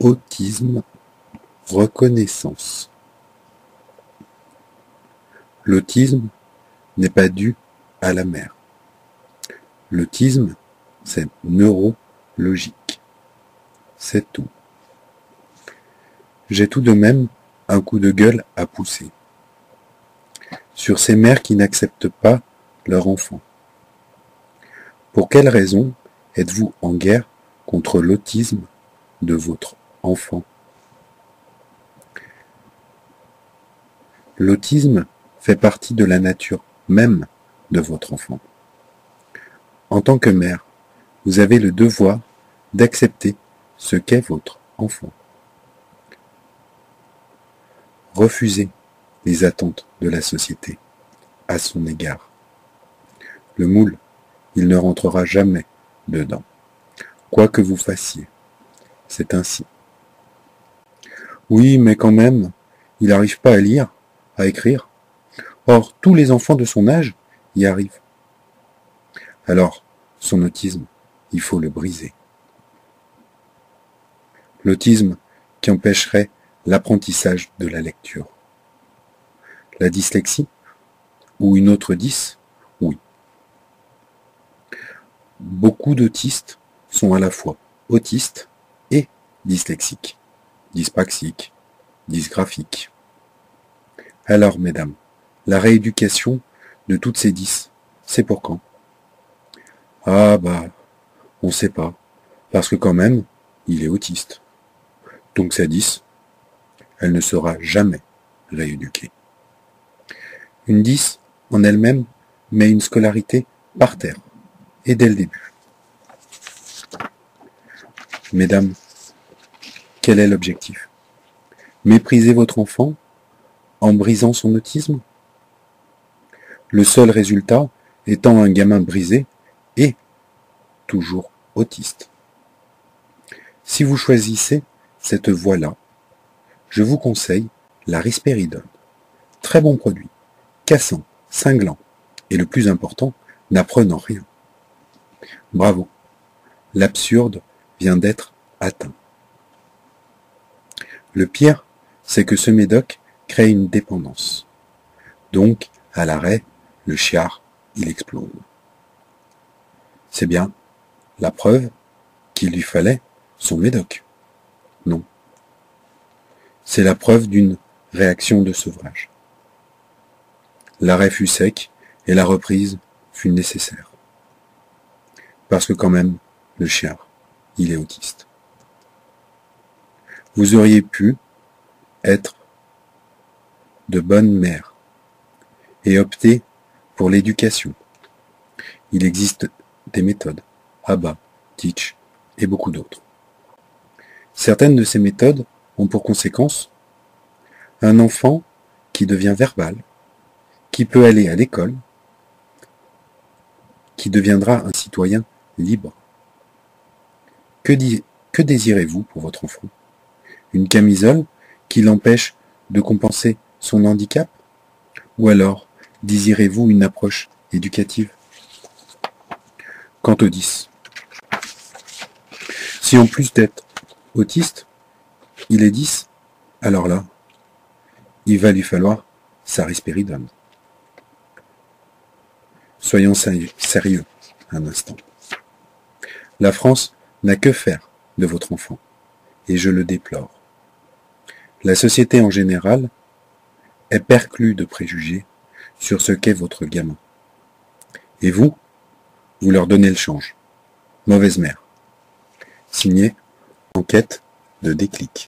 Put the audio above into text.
Autisme, reconnaissance. L'autisme n'est pas dû à la mère. L'autisme, c'est neurologique. C'est tout. J'ai tout de même un coup de gueule à pousser sur ces mères qui n'acceptent pas leur enfant. Pour quelle raison êtes-vous en guerre contre l'autisme de votre enfant? L'autisme fait partie de la nature même de votre enfant. En tant que mère, vous avez le devoir d'accepter ce qu'est votre enfant. Refusez les attentes de la société à son égard. Le moule, il ne rentrera jamais dedans, quoi que vous fassiez. C'est ainsi. Oui, mais quand même, il n'arrive pas à lire, à écrire. Or, tous les enfants de son âge y arrivent. Alors, son autisme, il faut le briser. L'autisme qui empêcherait l'apprentissage de la lecture. La dyslexie ou une autre dys? Oui. Beaucoup d'autistes sont à la fois autistes et dyslexiques, dyspraxiques, dysgraphiques. Alors, mesdames, la rééducation de toutes ces dys, c'est pour quand? Ah on sait pas, parce que quand même, il est autiste. Donc sa dys, elle ne sera jamais rééduquée. Une dys, en elle-même, met une scolarité par terre, et dès le début. Mesdames, quel est l'objectif? Mépriser votre enfant en brisant son autisme? Le seul résultat étant un gamin brisé et toujours autiste. Si vous choisissez cette voie-là, je vous conseille la risperidone. Très bon produit, cassant, cinglant et le plus important, n'apprenant rien. Bravo, l'absurde vient d'être atteint. Le pire, c'est que ce médoc crée une dépendance. Donc, à l'arrêt, le chiard, il explose. C'est bien la preuve qu'il lui fallait son médoc. Non. C'est la preuve d'une réaction de sevrage. L'arrêt fut sec et la reprise fut nécessaire. Parce que quand même, le chiard, il est autiste. Vous auriez pu être de bonne mère et opter pour l'éducation. Il existe des méthodes, ABA, Teach et beaucoup d'autres. Certaines de ces méthodes ont pour conséquence un enfant qui devient verbal, qui peut aller à l'école, qui deviendra un citoyen libre. Que désirez-vous pour votre enfant? Une camisole qui l'empêche de compenser son handicap? Ou alors, désirez-vous une approche éducative? Quant aux dys, si en plus d'être autiste, il est dys, alors là, il va lui falloir sa risperidone. Soyons sérieux un instant. La France n'a que faire de votre enfant, et je le déplore. La société en général est perclue de préjugés sur ce qu'est votre gamin. Et vous leur donnez le change. Mauvaise mère. Signé Enquête de Déclic.